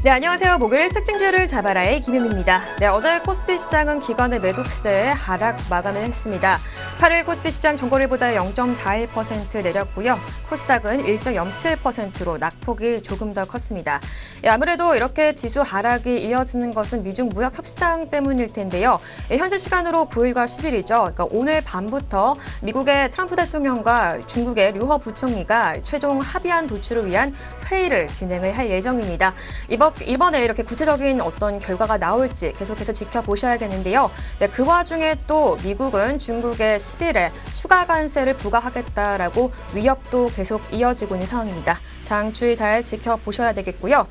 네, 안녕하세요. 목요일 특징주를 잡아라의 김윤미입니다. 네, 어제 코스피 시장은 기관의 매도세에 하락 마감을 했습니다. 8일 코스피 시장 전거래보다 0.41% 내렸고요. 코스닥은 1.07%로 낙폭이 조금 더 컸습니다. 아무래도 이렇게 지수 하락이 이어지는 것은 미중 무역 협상 때문일 텐데요. 현재 시간으로 9일과 10일이죠. 그러니까 오늘 밤부터 미국의 트럼프 대통령과 중국의 류허 부총리가 최종 합의안 도출을 위한 회의를 진행을 할 예정입니다. 이번에 이렇게 구체적인 어떤 결과가 나올지 계속해서 지켜보셔야겠는데요. 네, 그 와중에 또 미국은 중국에 10일에 추가 관세를 부과하겠다라고 위협도 계속 이어지고 있는 상황입니다. 장추위 잘 지켜보셔야 되겠고요.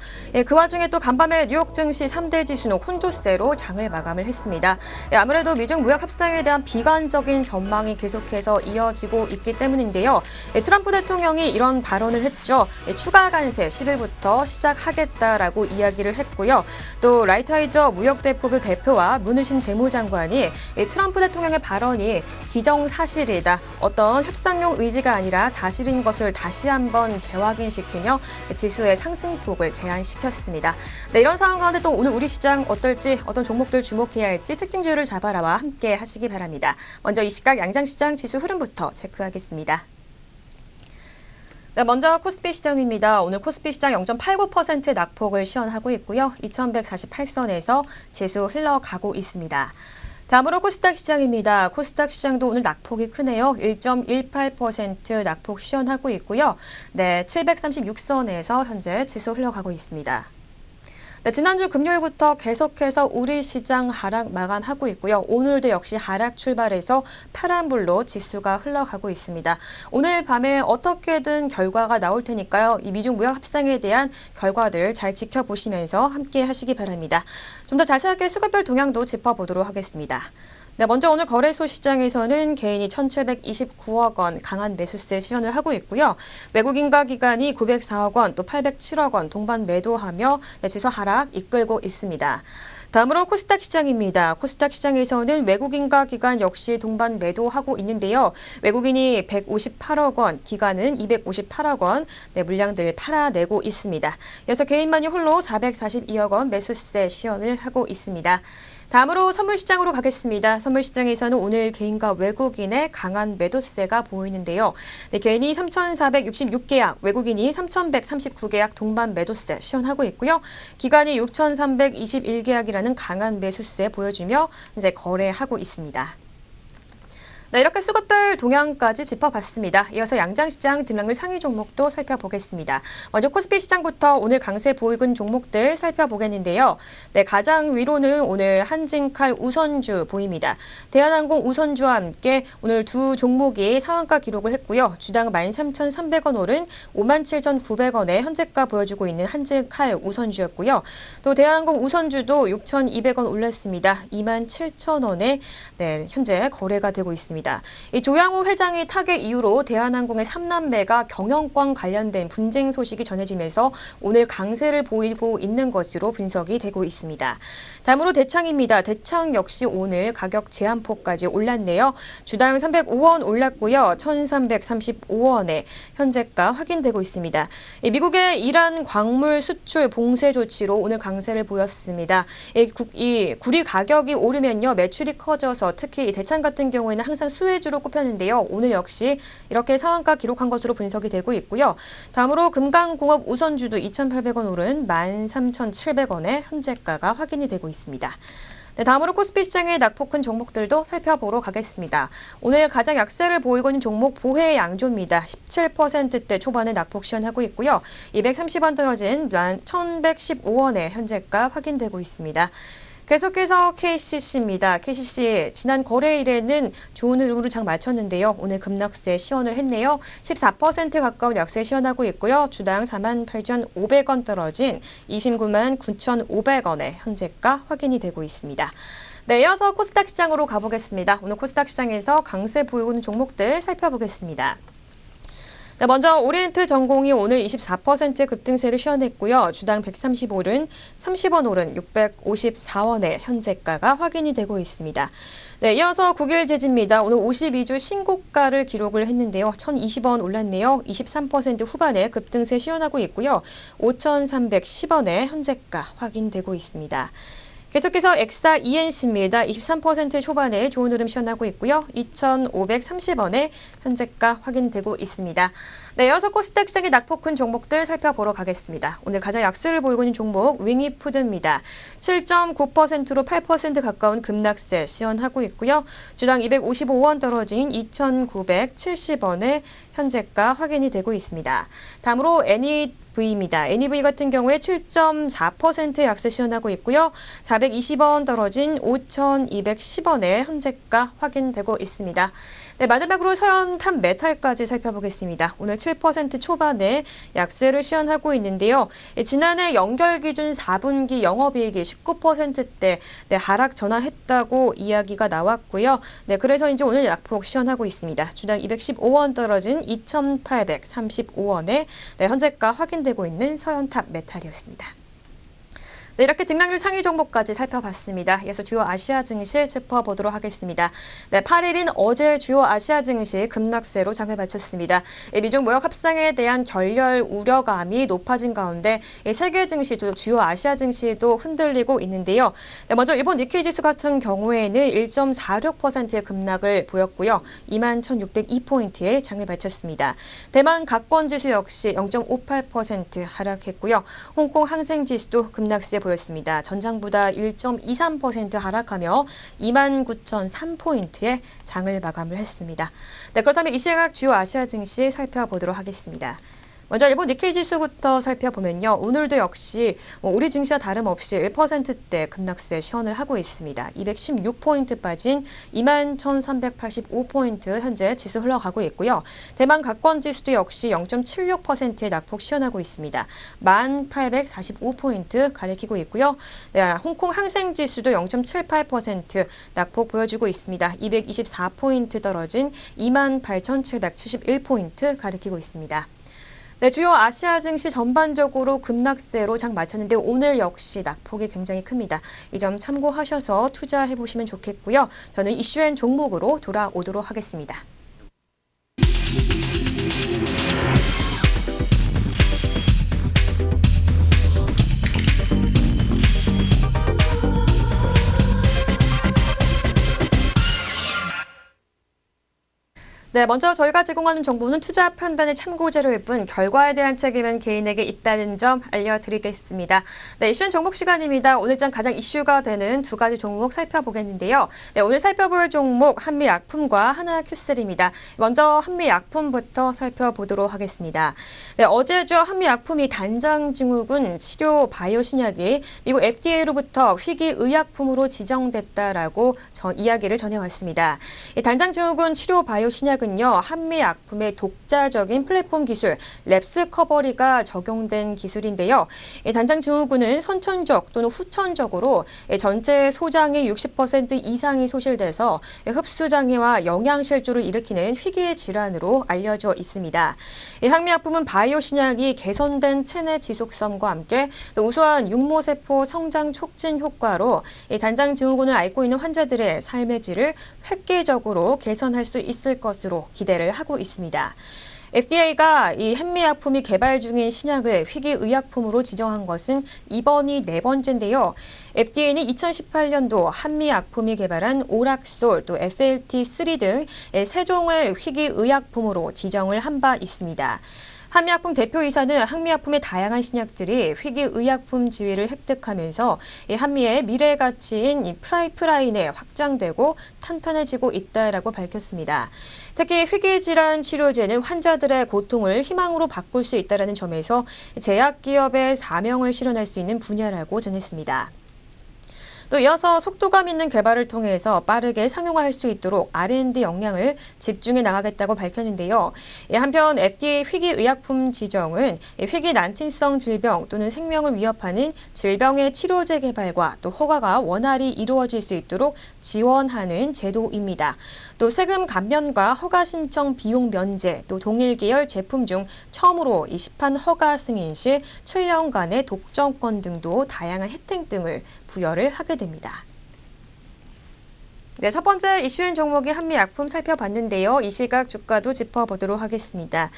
그 와중에 또 간밤에 뉴욕 증시 3대 지수는 혼조세로 장을 마감을 했습니다. 아무래도 미중 무역 협상에 대한 비관적인 전망이 계속해서 이어지고 있기 때문인데요. 트럼프 대통령이 이런 발언을 했죠. 추가 관세 10일부터 시작하겠다라고 이야기를 했고요. 또 라이트하이저 무역대표부 대표와 문우신 재무장관이 트럼프 대통령의 발언이 기정사실이다. 어떤 협상용 의지가 아니라 사실인 것을 다시 한번 재확인시키며 지수의 상승폭을 제한시켰습니다. 네, 이런 상황 가운데 또 오늘 우리 시장 어떨지, 어떤 종목들 주목해야 할지 특징주를 잡아라와 함께 하시기 바랍니다. 먼저 이 시각 양장시장 지수 흐름부터 체크하겠습니다. 네, 먼저 코스피 시장입니다. 오늘 코스피 시장 0.89% 낙폭을 시현하고 있고요. 2148선에서 지수 흘러가고 있습니다. 다음으로 코스닥 시장입니다. 코스닥 시장도 오늘 낙폭이 크네요. 1.18% 낙폭 시현하고 있고요. 네, 736선에서 현재 지수 흘러가고 있습니다. 네, 지난주 금요일부터 계속해서 우리 시장 하락 마감하고 있고요. 오늘도 역시 하락 출발해서 파란불로 지수가 흘러가고 있습니다. 오늘 밤에 어떻게든 결과가 나올 테니까요. 이 미중 무역 협상에 대한 결과들 잘 지켜보시면서 함께 하시기 바랍니다. 좀 더 자세하게 수급별 동향도 짚어보도록 하겠습니다. 네, 먼저 오늘 거래소 시장에서는 개인이 1,729억 원 강한 매수세 시현을 하고 있고요. 외국인과 기관이 904억 원, 또 807억 원 동반 매도하며 지수 하락 이끌고 있습니다. 다음으로 코스닥 시장입니다. 코스닥 시장에서는 외국인과 기관 역시 동반 매도하고 있는데요. 외국인이 158억 원, 기관은 258억 원 물량들 팔아내고 있습니다. 이어서 개인만이 홀로 442억 원 매수세 시현을 하고 있습니다. 다음으로 선물시장으로 가겠습니다. 선물시장에서는 오늘 개인과 외국인의 강한 매도세가 보이는데요. 네, 개인이 3,466계약, 외국인이 3,139계약 동반 매도세 시현하고 있고요. 기관이 6,321계약이라는 강한 매수세 보여주며 이제 거래하고 있습니다. 네, 이렇게 수급별 동향까지 짚어봤습니다. 이어서 양장시장 등락률 상위 종목도 살펴보겠습니다. 먼저 코스피 시장부터 오늘 강세 보이는 종목들 살펴보겠는데요. 네, 가장 위로는 오늘 한진칼 우선주 보입니다. 대한항공 우선주와 함께 오늘 두 종목이 상한가 기록을 했고요. 주당 13,300원 오른 57,900원의 현재가 보여주고 있는 한진칼 우선주였고요. 또 대한항공 우선주도 6,200원 올랐습니다. 27,000원에 현재 거래가 되고 있습니다. 이 조양호 회장의 타계 이후로 대한항공의 3남매가 경영권 관련된 분쟁 소식이 전해지면서 오늘 강세를 보이고 있는 것으로 분석이 되고 있습니다. 다음으로 대창입니다. 대창 역시 오늘 가격 제한폭까지 올랐네요. 주당 305원 올랐고요. 1,335원에 현재가 확인되고 있습니다. 미국의 이란 광물 수출 봉쇄 조치로 오늘 강세를 보였습니다. 이 구리 가격이 오르면요. 매출이 커져서 특히 대창 같은 경우에는 항상 수혜주로 꼽혔는데요. 오늘 역시 이렇게 상한가 기록한 것으로 분석이 되고 있고요. 다음으로 금강공업 우선주도 2,800원 오른 13,700원에 현재가가 확인이 되고 있습니다. 네, 다음으로 코스피 시장의 낙폭 큰 종목들도 살펴보러 가겠습니다. 오늘 가장 약세를 보이고 있는 종목 보혜 양조입니다. 17%대 초반에 낙폭 시현하고 있고요. 230원 떨어진 1,115원에 현재가 확인되고 있습니다. 계속해서 KCC입니다. KCC 지난 거래일에는 좋은 흐름으로 장 마쳤는데요. 오늘 급락세 시현을 했네요. 14% 가까운 약세 시현하고 있고요. 주당 48,500원 떨어진 299,500원에 현재가 확인이 되고 있습니다. 네, 이어서 코스닥 시장으로 가보겠습니다. 오늘 코스닥 시장에서 강세 보이고 있는 종목들 살펴보겠습니다. 네, 먼저 오리엔트 전공이 오늘 24% 급등세를 시현했고요. 주당 135른, 30원 오른 654원의 현재가가 확인이 되고 있습니다. 네, 이어서 국일제지입니다. 오늘 52주 신고가를 기록을 했는데요. 1,020원 올랐네요. 23% 후반에 급등세 시현하고 있고요. 5,310원의 현재가 확인되고 있습니다. 계속해서 엑사 ENC입니다. 23% 초반에 좋은 흐름 시현하고 있고요. 2,530원에 현재가 확인되고 있습니다. 네, 이어서 코스닥 시장의 낙폭 큰 종목들 살펴보러 가겠습니다. 오늘 가장 약세를 보이고 있는 종목 윙이푸드입니다. 7.9%로 8% 가까운 급락세 시현하고 있고요. 주당 255원 떨어진 2,970원에 현재가 확인이 되고 있습니다. 다음으로 NEV입니다. NEV 같은 경우에 7.4% 약세 시현하고 있고요. 420원 떨어진 5,210원에 현재가 확인되고 있습니다. 네, 마지막으로 서현탑 메탈까지 살펴보겠습니다. 오늘 7% 초반에 약세를 시현하고 있는데요. 지난해 연결 기준 4분기 영업이익이 19%대 하락 전환했다고 이야기가 나왔고요. 네, 그래서 이제 오늘 약폭 시현하고 있습니다. 주당 215원 떨어진 2,835원에 현재가 확인되고 있는 서현탑 메탈이었습니다. 네, 이렇게 등락률 상위 종목까지 살펴봤습니다. 이어서 주요 아시아 증시 짚어보도록 하겠습니다. 네, 8일인 어제 주요 아시아 증시 급락세로 장을 마쳤습니다. 미중 무역 협상에 대한 결렬 우려감이 높아진 가운데 세계 증시도 주요 아시아 증시도 흔들리고 있는데요. 네, 먼저 일본 니케이 지수 같은 경우에는 1.46%의 급락을 보였고요. 21,602포인트의 장을 마쳤습니다. 대만 각권 지수 역시 0.58% 하락했고요. 홍콩 항생 지수도 급락세 보였습니다. 전장보다 1.23% 하락하며 29,003포인트의 장을 마감을 했습니다. 네, 그렇다면 이 시각 주요 아시아 증시 살펴보도록 하겠습니다. 먼저 일본 니케이 지수부터 살펴보면요. 오늘도 역시 우리 증시와 다름없이 1%대 급락세 시현을 하고 있습니다. 216포인트 빠진 21,385포인트 현재 지수 흘러가고 있고요. 대만 각권 지수도 역시 0.76%의 낙폭 시현하고 있습니다. 1,845포인트 가리키고 있고요. 네, 홍콩 항생 지수도 0.78% 낙폭 보여주고 있습니다. 224포인트 떨어진 28,771포인트 가리키고 있습니다. 네, 주요 아시아 증시 전반적으로 급락세로 장 마쳤는데 오늘 역시 낙폭이 굉장히 큽니다. 이 점 참고하셔서 투자해 보시면 좋겠고요. 저는 이슈엔 종목으로 돌아오도록 하겠습니다. 네, 먼저 저희가 제공하는 정보는 투자 판단의 참고 자료일 뿐 결과에 대한 책임은 개인에게 있다는 점 알려드리겠습니다. 네, 이슈엔 종목 시간입니다. 오늘장 가장 이슈가 되는 두 가지 종목 살펴보겠는데요. 네, 오늘 살펴볼 종목 한미약품과 하나큐셀입니다. 먼저 한미약품부터 살펴보도록 하겠습니다. 네, 어제죠. 한미약품이 단장증후군 치료 바이오 신약이 미국 FDA로부터 희귀의약품으로 지정됐다라고 이야기를 전해왔습니다. 단장증후군 치료 바이오 신약은 한미약품의 독자적인 플랫폼 기술 랩스커버리가 적용된 기술인데요. 단장증후군은 선천적 또는 후천적으로 전체 소장의 60% 이상이 소실돼서 흡수장애와 영양실조를 일으키는 희귀의 질환으로 알려져 있습니다. 한미약품은 바이오 신약이 개선된 체내 지속성과 함께 또 우수한 육모세포 성장 촉진 효과로 단장증후군을 앓고 있는 환자들의 삶의 질을 획기적으로 개선할 수 있을 것으로 기대를 하고 있습니다. FDA가 이 한미약품이 개발 중인 신약을 희귀의약품으로 지정한 것은 이번이 네 번째인데요. FDA는 2018년도 한미약품이 개발한 오락솔, 또 FLT3 등 세 종을 희귀의약품으로 지정을 한 바 있습니다. 한미약품 대표이사는 한미약품의 다양한 신약들이 희귀의약품 지위를 획득하면서 한미의 미래 가치인 이 파이프라인에 확장되고 탄탄해지고 있다라고 밝혔습니다. 특히 희귀질환 치료제는 환자들의 고통을 희망으로 바꿀 수 있다는 점에서 제약기업의 사명을 실현할 수 있는 분야라고 전했습니다. 또 이어서 속도감 있는 개발을 통해서 빠르게 상용화할 수 있도록 R&D 역량을 집중해 나가겠다고 밝혔는데요. 한편 FDA 희귀의약품 지정은 희귀 난치성 질병 또는 생명을 위협하는 질병의 치료제 개발과 또 허가가 원활히 이루어질 수 있도록 지원하는 제도입니다. 또 세금 감면과 허가 신청 비용 면제, 또 동일 계열 제품 중 처음으로 이 시판 허가 승인 시 7년간의 독점권 등도 다양한 혜택 등을 부여를 하게 됩니다. 네, 첫 번째 이슈인 종목이 한미약품 살펴봤는데요. 이 시각 주가도 짚어보도록 하겠습니다.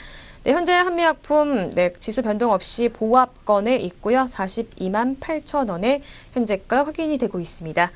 네, 현재 한미약품 지수 변동 없이 보합권에 있고요. 42만 8천 원에 현재가 확인이 되고 있습니다.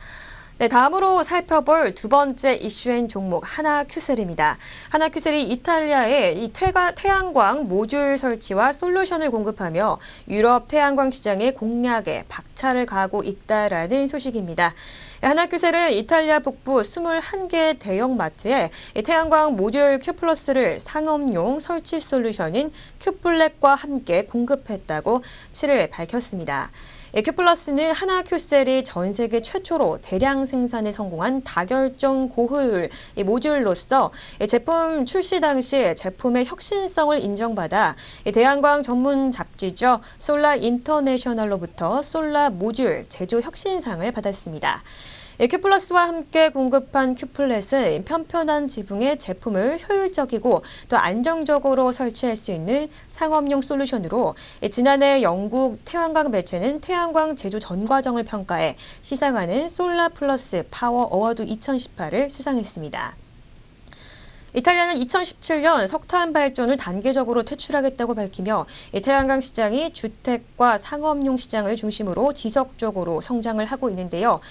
네, 다음으로 살펴볼 두 번째 이슈인 종목 하나큐셀입니다. 하나큐셀이 이탈리아에 이 태양광 모듈 설치와 솔루션을 공급하며 유럽 태양광 시장의 공략에 박차를 가하고 있다라는 소식입니다. 하나큐셀은 이탈리아 북부 21개 대형마트에 태양광 모듈 큐플러스를 상업용 설치 솔루션인 큐플렉과 함께 공급했다고 7일 밝혔습니다. 큐플러스는 하나큐셀이 전 세계 최초로 대량 생산에 성공한 다결정 고효율 모듈로서 제품 출시 당시 제품의 혁신성을 인정받아 대한광 전문 잡지죠. 솔라 인터내셔널로부터 솔라 모듈 제조 혁신상을 받았습니다. 큐플러스와 함께 공급한 큐플렛은 편편한 지붕에 제품을 효율적이고 또 안정적으로 설치할 수 있는 상업용 솔루션으로 지난해 영국 태양광 매체는 태양광 제조 전 과정을 평가해 시상하는 솔라 플러스 파워 어워드 2018을 수상했습니다. 이탈리아는 2017년 석탄 발전을 단계적으로 퇴출하겠다고 밝히며 태양광 시장이 주택과 상업용 시장을 중심으로 지속적으로 성장을 하고 있는데요.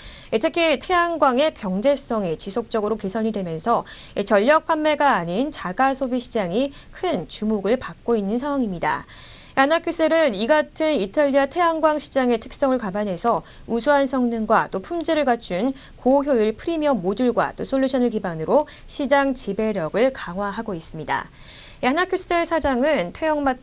특히 태양광의 경제성이 지속적으로 개선이 되면서 전력 판매가 아닌 자가 소비 시장이 큰 주목을 받고 있는 상황입니다. 하나큐셀은 이 같은 이탈리아 태양광 시장의 특성을 감안해서 우수한 성능과 또 품질을 갖춘 고효율 프리미엄 모듈과 또 솔루션을 기반으로 시장 지배력을 강화하고 있습니다. 하나큐셀 사장은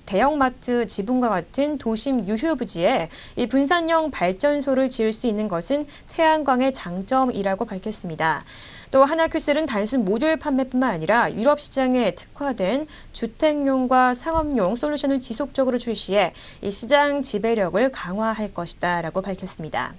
대형마트 지붕과 같은 도심 유휴 부지에 이 분산형 발전소를 지을 수 있는 것은 태양광의 장점이라고 밝혔습니다. 또 하나큐셀은 단순 모듈 판매뿐만 아니라 유럽 시장에 특화된 주택용과 상업용 솔루션을 지속적으로 출시해 이 시장 지배력을 강화할 것이다라고 밝혔습니다.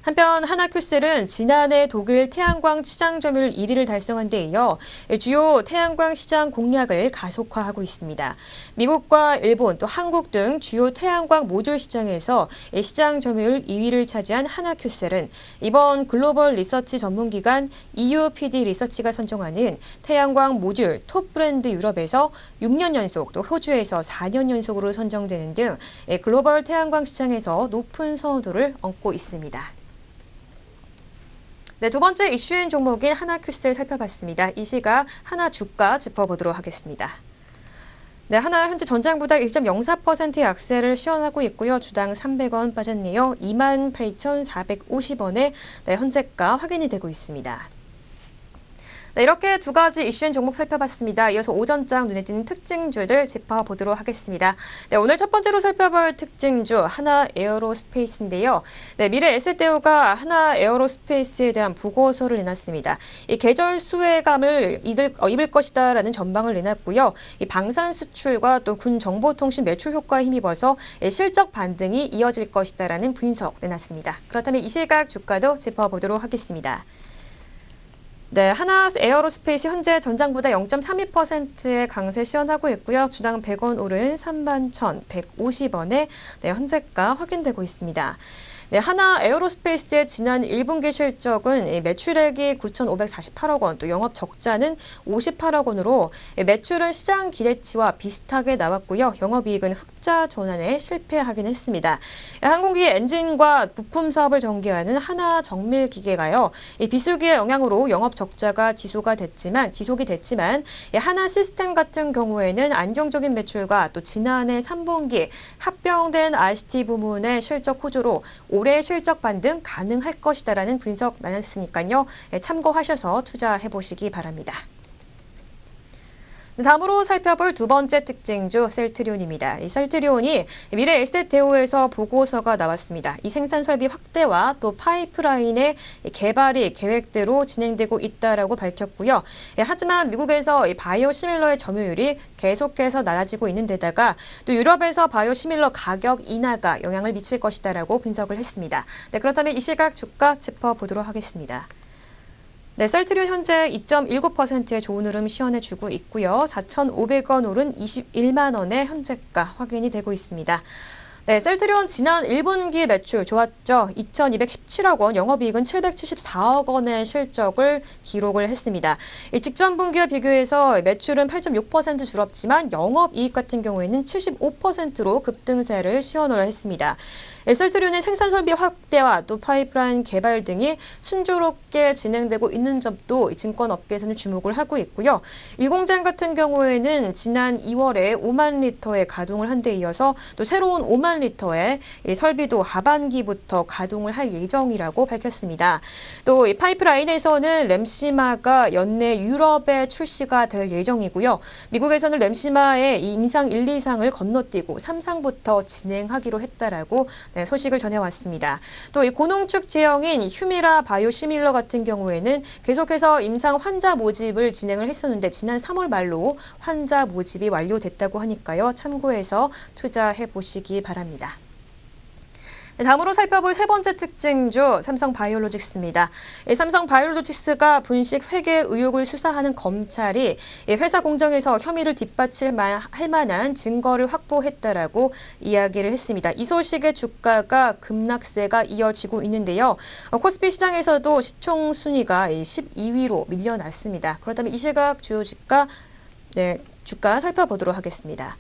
한편 하나큐셀은 지난해 독일 태양광 시장 점유율 1위를 달성한 데 이어 주요 태양광 시장 공략을 가속화하고 있습니다. 미국과 일본 또 한국 등 주요 태양광 모듈 시장에서 시장 점유율 2위를 차지한 하나큐셀은 이번 글로벌 리서치 전문기관 EUPD 리서치가 선정하는 태양광 모듈 톱 브랜드 유럽에서 6년 연속 또 호주에서 4년 연속으로 선정되는 등 글로벌 태양광 시장에서 높은 선호도를 얻고 있습니다. 네, 두 번째 이슈인 종목인 하나큐셀 살펴봤습니다. 이 시각 하나 주가 짚어보도록 하겠습니다. 네, 하나 현재 전장보다 1.04%의 약세를 시현하고 있고요. 주당 300원 빠졌네요. 28,450원에 현재가 확인이 되고 있습니다. 네, 이렇게 두 가지 이슈인 종목 살펴봤습니다. 이어서 오전장 눈에 띄는 특징주들 짚어보도록 하겠습니다. 네, 오늘 첫 번째로 살펴볼 특징주 하나 에어로스페이스인데요. 네, 미래 에셋대우가 하나 에어로스페이스에 대한 보고서를 내놨습니다. 이 계절 수혜감을 입을 것이다라는 전망을 내놨고요. 이 방산 수출과 또 군 정보통신 매출 효과에 힘입어서 실적 반등이 이어질 것이다라는 분석 내놨습니다. 그렇다면 이 시각 주가도 짚어보도록 하겠습니다. 네, 하나 에어로스페이스 현재 전장보다 0.32%의 강세 시현하고 있고요. 주당 100원 오른 31,150원에 현재가 확인되고 있습니다. 네, 하나 에어로스페이스의 지난 1분기 실적은 매출액이 9,548억 원, 또 영업 적자는 58억 원으로 매출은 시장 기대치와 비슷하게 나왔고요. 영업이익은 흑자 전환에 실패하긴 했습니다. 항공기 엔진과 부품 사업을 전개하는 하나 정밀기계가요. 비수기의 영향으로 영업 적자가 지속이 됐지만 하나 시스템 같은 경우에는 안정적인 매출과 또 지난해 3분기 합병된 ICT 부문의 실적 호조로 올해 실적 반등 가능할 것이다라는 분석 나눴으니까요. 참고하셔서 투자해 보시기 바랍니다. 다음으로 살펴볼 두 번째 특징주 셀트리온입니다. 이 셀트리온이 미래 에셋 대우에서 보고서가 나왔습니다. 이 생산 설비 확대와 또 파이프라인의 개발이 계획대로 진행되고 있다라고 밝혔고요. 하지만 미국에서 이 바이오시밀러의 점유율이 계속해서 낮아지고 있는 데다가 또 유럽에서 바이오시밀러 가격 인하가 영향을 미칠 것이다라고 분석을 했습니다. 네, 그렇다면 이 시각 주가 짚어보도록 하겠습니다. 네, 셀트리온 현재 2.19%의 좋은 흐름 시현해주고 있고요. 4,500원 오른 21만 원의 현재가 확인이 되고 있습니다. 네, 셀트리온 지난 1분기 매출 좋았죠. 2,217억 원, 영업이익은 774억 원의 실적을 기록을 했습니다. 직전 분기와 비교해서 매출은 8.6% 줄었지만 영업이익 같은 경우에는 75%로 급등세를 시현을 했습니다. 셀트리온의 생산 설비 확대와 또 파이프라인 개발 등이 순조롭게 진행되고 있는 점도 증권업계에서는 주목을 하고 있고요. 이 공장 같은 경우에는 지난 2월에 5만 리터의 가동을 한 데 이어서 또 새로운 5만 리터의 설비도 하반기부터 가동을 할 예정이라고 밝혔습니다. 또 이 파이프라인에서는 램시마가 연내 유럽에 출시가 될 예정이고요. 미국에서는 램시마의 임상 1, 2상을 건너뛰고 3상부터 진행하기로 했다라고 소식을 전해왔습니다. 또 이 고농축 제형인 휴미라 바이오시밀러 같은 경우에는 계속해서 임상 환자 모집을 진행을 했었는데 지난 3월 말로 환자 모집이 완료됐다고 하니까요. 참고해서 투자해 보시기 바랍니다. 네, 다음으로 살펴볼 세 번째 특징주 삼성바이오로직스입니다. 삼성바이오로직스가 분식 회계 의혹을 수사하는 검찰이 회사 공정에서 혐의를 뒷받침할 만한 증거를 확보했다라고 이야기를 했습니다. 이 소식에 주가가 급락세가 이어지고 있는데요. 코스피 시장에서도 시총 순위가 12위로 밀려났습니다. 그렇다면 이 시각 주요 주가 살펴보도록 하겠습니다.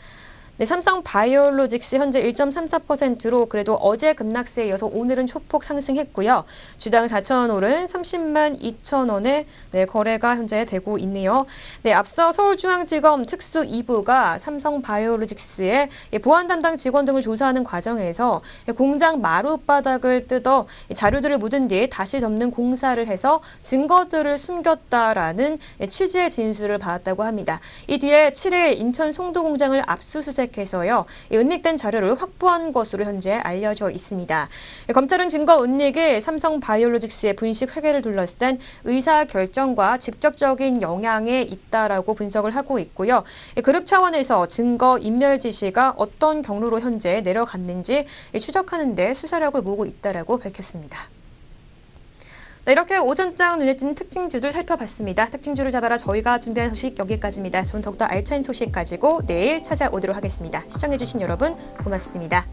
네, 삼성바이오로직스 현재 1.34%로 그래도 어제 급락세에 이어서 오늘은 소폭 상승했고요. 주당 4,000원 오른 30만 2천 원의 거래가 현재 되고 있네요. 네, 앞서 서울중앙지검 특수 2부가 삼성바이오로직스의 보안 담당 직원 등을 조사하는 과정에서 공장 마룻바닥을 뜯어 자료들을 묻은 뒤 다시 접는 공사를 해서 증거들을 숨겼다라는 취지의 진술을 받았다고 합니다. 이 뒤에 7일 인천 송도 공장을 압수수색 해서요. 은닉된 자료를 확보한 것으로 현재 알려져 있습니다. 검찰은 증거 은닉에 삼성바이오로직스의 분식 회계를 둘러싼 의사 결정과 직접적인 영향에 있다라고 분석을 하고 있고요. 그룹 차원에서 증거 인멸 지시가 어떤 경로로 현재 내려갔는지 추적하는 데 수사력을 모으고 있다라고 밝혔습니다. 네, 이렇게 오전장 눈에 띄는 특징주들 살펴봤습니다. 특징주를 잡아라 저희가 준비한 소식 여기까지입니다. 저는 더욱더 알찬 소식 가지고 내일 찾아오도록 하겠습니다. 시청해주신 여러분 고맙습니다.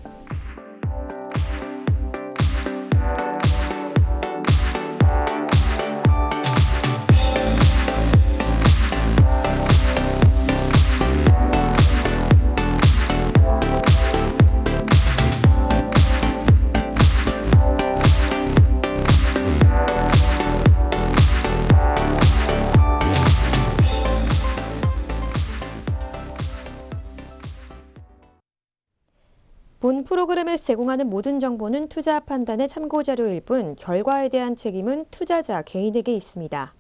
본 프로그램에서 제공하는 모든 정보는 투자 판단의 참고 자료일 뿐 결과에 대한 책임은 투자자 개인에게 있습니다.